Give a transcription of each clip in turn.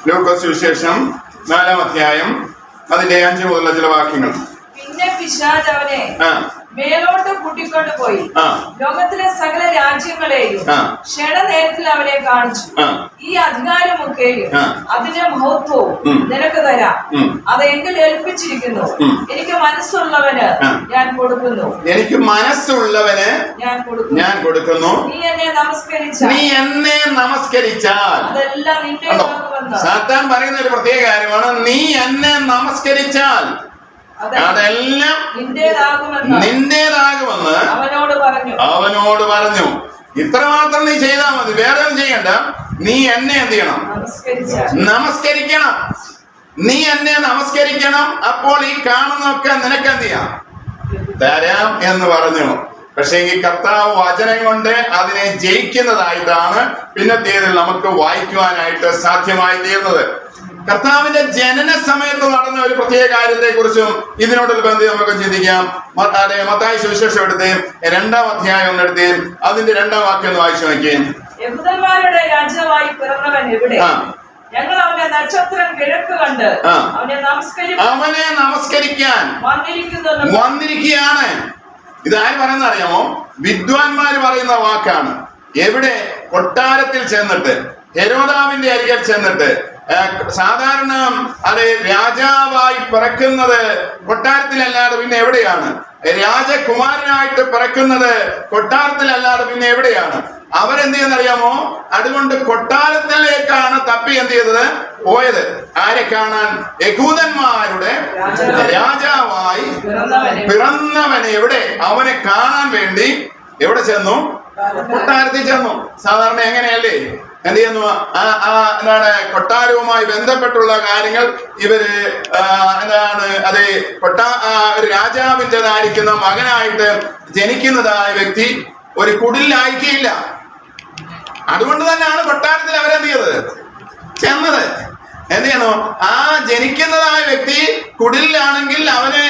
ലൂക്കോസ് സുവിശേഷം 4-ാം അധ്യായം അതിന്റെ 5 മുതലുള്ള ചില വാക്യങ്ങൾ. പിന്നെ പിശാച് അവനെ മേലോട്ട് കൂട്ടിക്കൊണ്ട് പോയി ലോകത്തിലെ സകല രാജ്യങ്ങളെയും ക്ഷണനേരത്തിൽ അവനെ കാണിച്ചു. ഈ അധികാരമൊക്കെയും അതിന്റെ മഹത്വവും നിനക്ക് തരാം. അത് എങ്കിൽ ഏൽപ്പിച്ചിരിക്കുന്നു. എനിക്ക് മനസ്സുള്ളവന് ഞാൻ കൊടുക്കുന്നു. എനിക്ക് മനസ്സുള്ളവന് ഞാൻ കൊടുക്കുന്നു. നീ എന്നെ നമസ്കരിച്ചാൽ അതെല്ലാം നിന്റെ സാത്താൻ പറയുന്ന ഒരു പ്രത്യേക കാര്യമാണ്. നീ എന്നെ നമസ്കരിച്ചാൽ അതെല്ലാം നിന്റേതാകുമെന്ന് അവനോട് പറഞ്ഞു. ഇത്രമാത്രം നീ ചെയ്താൽ മതി, വേറെ ഒന്നും ചെയ്യണ്ട. നീ എന്നെ എന്ത് ചെയ്യണം? നമസ്കരിക്കണം. നീ എന്നെ നമസ്കരിക്കണം. അപ്പോൾ ഈ കാണുന്നൊക്കെ നിനക്ക് എന്ത് ചെയ്യാം? തരാം എന്ന് പറഞ്ഞു. പക്ഷെ ഈ കർത്താവ് വചനം കൊണ്ട് അതിനെ ജയിക്കുന്നതായിട്ടാണ് പിന്നത്തേതിൽ നമുക്ക് വായിക്കുവാനായിട്ട് സാധ്യമായി തീർന്നത്. കർത്താവിന്റെ ജനന സമയത്ത് നടന്ന ഒരു പ്രത്യേക കാര്യത്തെ കുറിച്ചും ഇതിനോടൊരു ബന്ധം നമുക്ക് ചിന്തിക്കാം. മത്തായി സുവിശേഷം എടുത്തേ 2-ാം അധ്യായം എടുത്തേ അതിന്റെ 2-ാം വാക്യം ഒന്ന് വായിച്ചു നോക്കിയേ. യഹൂദന്മാരുടെ രാജാവായി പിറന്നവൻ എവിടെ? ഞങ്ങൾ അവന്റെ നക്ഷത്രം കിഴക്ക് കണ്ട് അവനെ നമസ്കരിക്കാൻ വന്നിരിക്കുകയാണ്. ഇതാര് പറയുന്ന അറിയാമോ? വിദ്വാൻമാര് പറയുന്ന വാക്കാണ്. എവിടെ? കൊട്ടാരത്തിൽ ചെന്നിട്ട്, ഹെരോദാവിന്റെ അരികിൽ ചെന്നിട്ട്. സാധാരണ അത് രാജാവായി പിറക്കുന്നത് കൊട്ടാരത്തിലല്ലാതെ പിന്നെ എവിടെയാണ്? രാജകുമാരനായിട്ട് പിറക്കുന്നത് കൊട്ടാരത്തിലല്ലാതെ പിന്നെ എവിടെയാണ്? അവരെന്ത് ചെയ്യുന്നറിയാമോ? അതുകൊണ്ട് കൊട്ടാരത്തിലേക്കാണ് തപ്പി എന്ത് ചെയ്തത്? പോയത്. ആരെ കാണാൻ? യഹൂദന്മാരുടെ രാജാവായി പിറന്നവനെ എവിടെ? അവനെ കാണാൻ വേണ്ടി എവിടെ ചെന്നു? കൊട്ടാരത്തിൽ ചെന്നു. സാധാരണ എങ്ങനെയല്ലേ എന്ത് ചെയ്യുന്നു? എന്താണ് കൊട്ടാരവുമായി ബന്ധപ്പെട്ടുള്ള കാര്യങ്ങൾ ഇവര് എന്താണ് അത് രാജാവിൻ്റെതായിരിക്കുന്ന മകനായിട്ട് ജനിക്കുന്നതായ വ്യക്തി ഒരു കുടിലായിരിക്കില്ല. അതുകൊണ്ട് തന്നെയാണ് കൊട്ടാരത്തിൽ അവരെന്ത് ചെയ്തത്? ചെന്നത്. എന്ത് ചെയ്യണോ? ആ ജനിക്കുന്നതായ വ്യക്തി കുടിലാണെങ്കിൽ അവനെ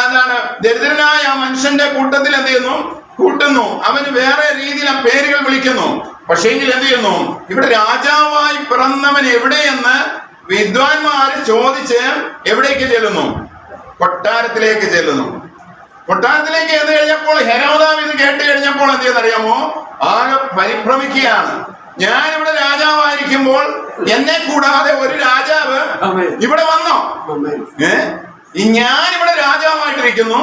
എന്താണ് ദരിദ്രനായ ആ മനുഷ്യന്റെ കൂട്ടത്തിൽ എന്ത് ചെയ്യുന്നു? കൂട്ടുന്നു. അവന് വേറെ രീതിയിൽ ആ പേരുകൾ വിളിക്കുന്നു. പക്ഷേ എങ്കിൽ എന്ത് ചെയ്യുന്നു? ഇവിടെ രാജാവായി പിറന്നവൻ എവിടെയെന്ന് വിദ്വാൻമാര് ചോദിച്ച് എവിടേക്ക് ചെല്ലുന്നു? കൊട്ടാരത്തിലേക്ക് ചെല്ലുന്നു. കൊട്ടാരത്തിലേക്ക് ചെന്ന് കഴിഞ്ഞപ്പോൾ ഹെരോദാവ് ഇത് കേട്ട് കഴിഞ്ഞപ്പോൾ എന്ത് ചെയ്യുന്നറിയാമോ? ആകെ പരിഭ്രമിക്കുകയാണ്. ഞാനിവിടെ രാജാവായിരിക്കുമ്പോൾ എന്നെ കൂടാതെ ഒരു രാജാവ് ഇവിടെ വന്നോ? ഞാനിവിടെ രാജാവായിട്ടിരിക്കുന്നു,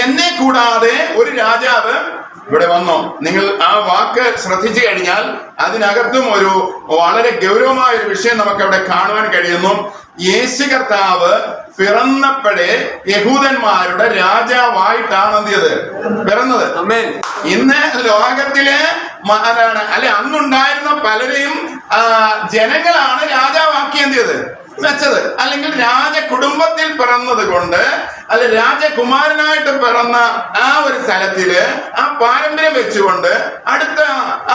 എന്നെ കൂടാതെ ഒരു രാജാവ് ഇവിടെ വന്നോ? നിങ്ങൾ ആ വാക്ക് ശ്രദ്ധിച്ചു കഴിഞ്ഞാൽ അതിനകത്തും ഒരു വളരെ ഗൗരവമായ ഒരു വിഷയം നമുക്ക് അവിടെ കാണുവാൻ കഴിയുന്നു. യേശു കർത്താവ് പിറന്നപ്പോഴേ യഹൂദന്മാരുടെ രാജാവായിട്ടാണ് എന്ത് ചെയ്തത്? പിറന്നത്. ഇന്ന് ലോകത്തിലെ അല്ലെ അന്നുണ്ടായിരുന്ന പലരെയും ജനങ്ങളാണ് രാജാവാക്കി എന്ത് ചെയ്തത്? വെച്ചത്. അല്ലെങ്കിൽ രാജകുടുംബത്തിൽ പിറന്നത് കൊണ്ട് അല്ലെ രാജകുമാരനായിട്ട് പിറന്ന ആ ഒരു സ്ഥലത്തില് ആ പാരമ്പര്യം വെച്ചുകൊണ്ട് അടുത്ത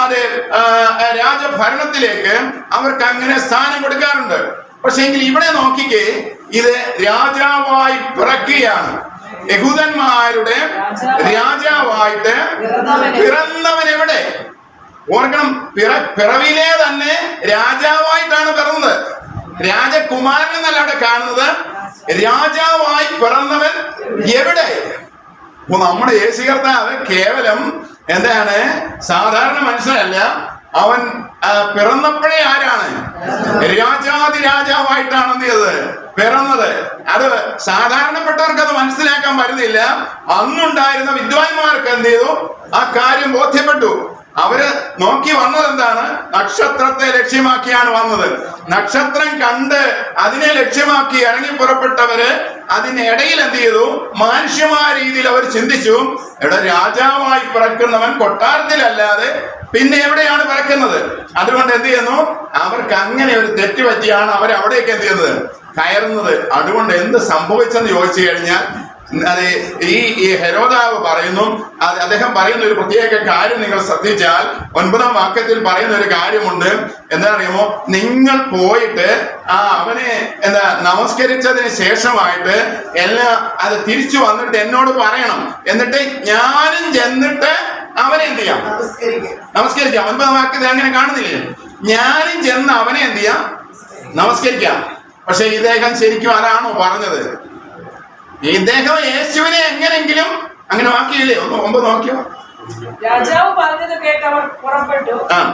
അതെ രാജഭരണത്തിലേക്ക് അവർക്ക് അങ്ങനെ സ്ഥാനം കൊടുക്കാറുണ്ട്. പക്ഷെ എങ്കിൽ ഇവിടെ നോക്കിക്കേ, ഇത് രാജാവായി പിറക്കുകയാണ്. യഹൂദന്മാരുടെ രാജാവായിട്ട് പിറന്നവൻ എവിടെ? ഓർക്കണം, പിറവിലെ തന്നെ രാജാവായിട്ടാണ് പിറന്നത്. രാജകുമാരൻ എന്നല്ല അവിടെ കാണുന്നത്. രാജാവായി പിറന്നവൻ എവിടെ? നമ്മുടെ യേശു കർത്താവ് കേവലം എന്താണ് സാധാരണ മനുഷ്യനല്ല. അവൻ പിറന്നപ്പോഴേ ആരാണ്? രാജാതി രാജാവായിട്ടാണ് എന്ത് ചെയ്തത്? പിറന്നത്. അത് സാധാരണപ്പെട്ടവർക്ക് അത് മനസ്സിലാക്കാൻ പറ്റുന്നില്ല. അന്നുണ്ടായിരുന്ന വിദ്വാൻമാർക്ക് എന്ത് ചെയ്തു? ആ കാര്യം ബോധ്യപ്പെട്ടു. അവര് നോക്കി വന്നത് എന്താണ്? നക്ഷത്രത്തെ ലക്ഷ്യമാക്കിയാണ് വന്നത്. നക്ഷത്രം കണ്ട് അതിനെ ലക്ഷ്യമാക്കി ഇറങ്ങി പുറപ്പെട്ടവര് അതിനിടയിൽ എന്ത് ചെയ്തു? മാനുഷ്യമായ രീതിയിൽ അവർ ചിന്തിച്ചു, ഇവിടെ രാജാവായി പിറക്കുന്നവൻ കൊട്ടാരത്തിലല്ലാതെ പിന്നെ എവിടെയാണ് പിറക്കുന്നത്? അതുകൊണ്ട് എന്ത് ചെയ്യുന്നു? അവർക്ക് അങ്ങനെ ഒരു തെറ്റ് പറ്റിയാണ് അവർ അവിടേക്ക് എന്ത് ചെയ്യുന്നത്? കയറുന്നത്. അതുകൊണ്ട് എന്ത് സംഭവിച്ചെന്ന് ചോദിച്ചു കഴിഞ്ഞാൽ ഈ ഹെരോദാവ് പറയുന്നു, അദ്ദേഹം പറയുന്ന ഒരു പ്രത്യേക കാര്യം നിങ്ങൾ ശ്രദ്ധിച്ചാൽ 9-ാം വാക്യത്തിൽ പറയുന്ന ഒരു കാര്യമുണ്ട്. എന്താ അറിയുമോ? നിങ്ങൾ പോയിട്ട് അവനെ നമസ്കരിച്ചതിന് ശേഷമായിട്ട് എല്ലാം അത് തിരിച്ചു വന്നിട്ട് എന്നോട് പറയണം. എന്നിട്ട് ഞാനും ചെന്നിട്ട് അവനെ എന്ത് ചെയ്യാം? നമസ്കരിക്കാം. 9-ാം വാക്യത്തിൽ അങ്ങനെ കാണുന്നില്ലേ? ഞാനും ചെന്ന് അവനെ എന്ത് ചെയ്യാം? നമസ്കരിക്കാം. പക്ഷെ ഇദ്ദേഹം ശരിക്കും അതാണോ പറഞ്ഞത്? ഇദ്ദേഹം യേശുവിനെ എങ്ങനെങ്കിലും അങ്ങനെ ആക്കിയില്ലേ? ഒന്ന് 9 നോക്കിയോ. രാജാവ് പറഞ്ഞത് കേട്ട് അവർ പുറപ്പെട്ടു.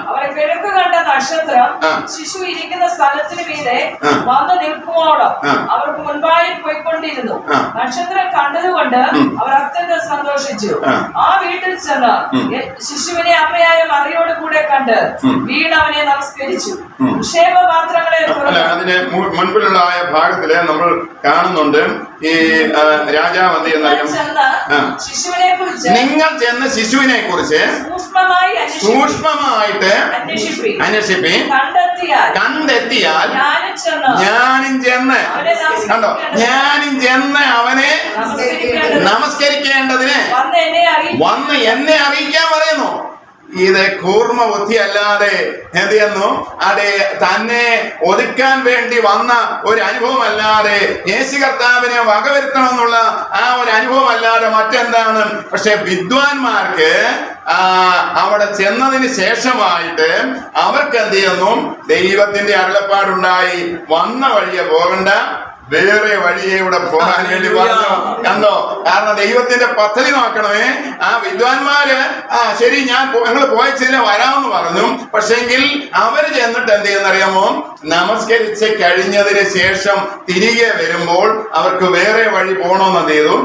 അവരെ കിഴക്ക് കണ്ട നക്ഷത്രം ശിശു ഇരിക്കുന്ന സ്ഥലത്തിന് മീതെ വന്ന് നിൽക്കുവോളം അവർക്ക് മുൻപായി പോയിക്കൊണ്ടിരുന്നു. നക്ഷത്രം കണ്ടതുകൊണ്ട് അവർ അത്യന്തം സന്തോഷിച്ചു. ആ വീട്ടിൽ ചെന്ന് ശിശുവിനെ അമ്മയായ മറിയോട് കൂടെ കണ്ട് വീണ് അവനെ നമസ്കരിച്ചു. ക്ഷേമപാത്രങ്ങളെ അതിന് മുൻപിലുള്ള ഭാഗത്തില് നമ്മൾ കാണുന്നുണ്ട് ഈ രാജാവ് എന്ത് ചെയ്യുന്ന ശിശുവിനെ കുറിച്ച് നിങ്ങൾ ചെന്ന് ശിശുവിനെ കുറിച്ച് സൂക്ഷ്മമായിട്ട് അന്വേഷിപ്പീൻ. കണ്ടെത്തിയാൽ ഞാനും ചെന്ന് കണ്ടോ, ഞാനും ചെന്ന് അവനെ നമസ്കരിക്കേണ്ടതിന് വന്ന് എന്നെ അറിയിക്കാൻ പറയുന്നു. ഇത് കൂർമ്മ ബുദ്ധി അല്ലാതെ എന്ത് ചെയ്യുന്നു, അതെ തന്നെ ഒതുക്കാൻ വേണ്ടി വന്ന ഒരു അനുഭവം അല്ലാതെ, യേശു കർത്താവിനെ വകവരുത്തണമെന്നുള്ള ആ ഒരു അനുഭവം അല്ലാതെ മറ്റെന്താണ്? പക്ഷെ വിദ്വാൻമാർക്ക് അവിടെ ചെന്നതിന് ശേഷമായിട്ട് അവർക്ക് എന്ത് ചെയ്യുന്നു, ദൈവത്തിന്റെ അരുളപ്പാടുണ്ടായി വന്ന വഴിയെ പോകണ്ട, വേറെ വഴിയെ ഇവിടെ പോകാൻ വേണ്ടി പറഞ്ഞു കണ്ടോ. കാരണം ദൈവത്തിന്റെ പദ്ധതി നോക്കണമേ. ആ വിദ്വാൻമാര് ശരി ഞങ്ങൾ പോയച്ചില്ല വരാമെന്ന് പറഞ്ഞു. പക്ഷെങ്കിൽ അവര് ചെന്നിട്ട് എന്ത് ചെയ്യുന്നറിയാമോ, നമസ്കരിച്ച് കഴിഞ്ഞതിന് ശേഷം തിരികെ വരുമ്പോൾ അവർക്ക് വേറെ വഴി പോകണമെന്ന് എന്ത് ചെയ്തു,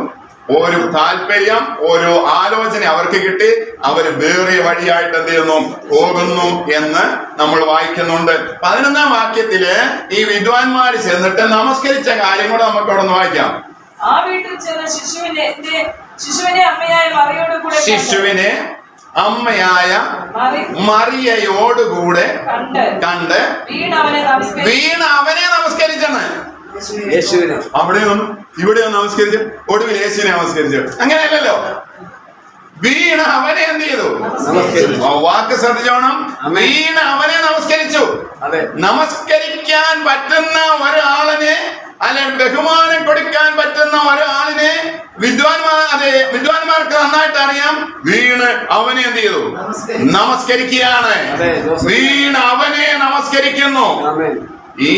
ഒരു താല്പര്യം, ഒരു ആലോചന അവർക്ക് കിട്ടി. അവര് വേറെ വഴിയായിട്ട് എന്ത് ചെയ്യുന്നു, പോകുന്നു എന്ന് നമ്മൾ വായിക്കുന്നുണ്ട്. 11-ാം വാക്യത്തില് ഈ വിദ്വാൻമാര് ചെന്നിട്ട് നമസ്കരിച്ച കാര്യം കൂടെ നമുക്ക് അവിടെ നിന്ന് വായിക്കാം. ആ വീട്ടിൽ ചെന്ന് ശിശുവിനെ അമ്മയായ മറിയോടുകൂടെ ശിശുവിനെ അമ്മയായ മറിയയോടുകൂടെ കണ്ട് വീണ് അവനെ നമസ്കരിച്ചെന്ന്. അവിടെയൊന്നും ഇവിടെയൊന്നും നമസ്കരിച്ചു, ഒടുവിൽ യേശുവിനെ നമസ്കരിച്ചു. അങ്ങനെയല്ലല്ലോ, വീണ അവനെ എന്ത് ചെയ്തു, വാക്ക് ശ്രദ്ധിച്ചോണം, വീണ അവനെ നമസ്കരിച്ചു. നമസ്കരിക്കാൻ പറ്റുന്ന ഒരാളിനെ, അല്ലെ ബഹുമാനം കൊടുക്കാൻ പറ്റുന്ന ഒരാളിനെ വിദ്വാൻമാർക്ക് നന്നായിട്ട് അറിയാം. വീണ് അവനെ എന്ത് ചെയ്തു, നമസ്കരിക്കുകയാണ്. വീണ് അവനെ നമസ്കരിക്കുന്നു. ഈ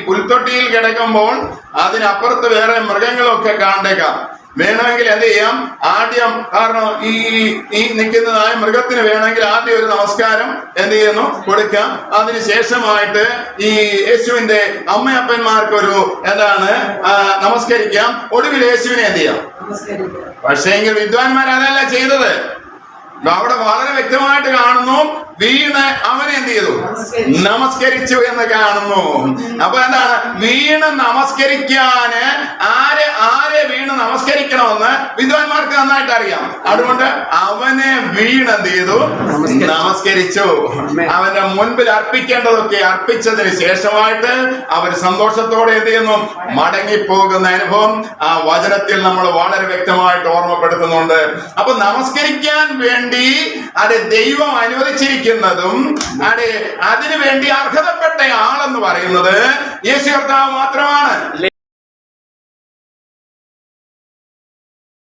പുൽത്തൊട്ടിയിൽ കിടക്കുമ്പോൾ അതിനപ്പുറത്ത് വേറെ മൃഗങ്ങളൊക്കെ കാണേക്കാം. വേണമെങ്കിൽ എന്ത് ചെയ്യാം, ആദ്യം കാരണം ഈ നിൽക്കുന്നതായ മൃഗത്തിന് വേണമെങ്കിൽ ആദ്യം ഒരു നമസ്കാരം എന്ത് ചെയ്യുന്നു, കൊടുക്കാം. അതിന് ശേഷമായിട്ട് ഈ യേശുവിന്റെ അമ്മയപ്പന്മാർക്കൊരു എന്താണ് നമസ്കരിക്കാം. ഒടുവിൽ യേശുവിനെ എന്ത് ചെയ്യാം. പക്ഷേങ്കിൽ വിദ്വാൻമാർ അതല്ല ചെയ്തത്. അവിടെ വളരെ വ്യക്തമായിട്ട് കാണുന്നു, വീണ് അവനെ എന്ത് ചെയ്തു, നമസ്കരിച്ചു എന്ന് കാണുന്നു. അപ്പൊ എന്താണ്, വീണ് നമസ്കരിക്കാന് ആരെ വീണ് നമസ്കരിക്കണമെന്ന് വിദ്വാൻമാർക്ക് നന്നായിട്ട് അറിയാം. അതുകൊണ്ട് അവനെ വീണ് എന്ത് ചെയ്തു, നമസ്കരിച്ചു. അവന്റെ മുൻപിൽ അർപ്പിക്കേണ്ടതൊക്കെ അർപ്പിച്ചതിന് ശേഷമായിട്ട് അവർ സന്തോഷത്തോടെ എന്ത് ചെയ്യുന്നു, മടങ്ങിപ്പോകുന്ന അനുഭവം ആ വചനത്തിൽ നമ്മൾ വളരെ വ്യക്തമായിട്ട് ഓർമ്മപ്പെടുത്തുന്നുണ്ട്. അപ്പൊ നമസ്കരിക്കാൻ വേണ്ടി അത് ദൈവം അനുവദിച്ചിരിക്കുന്നതും അതിനു വേണ്ടി അർഹതപ്പെട്ട ആളെന്ന് പറയുന്നത് യേശു കർത്താവ് മാത്രമാണ്.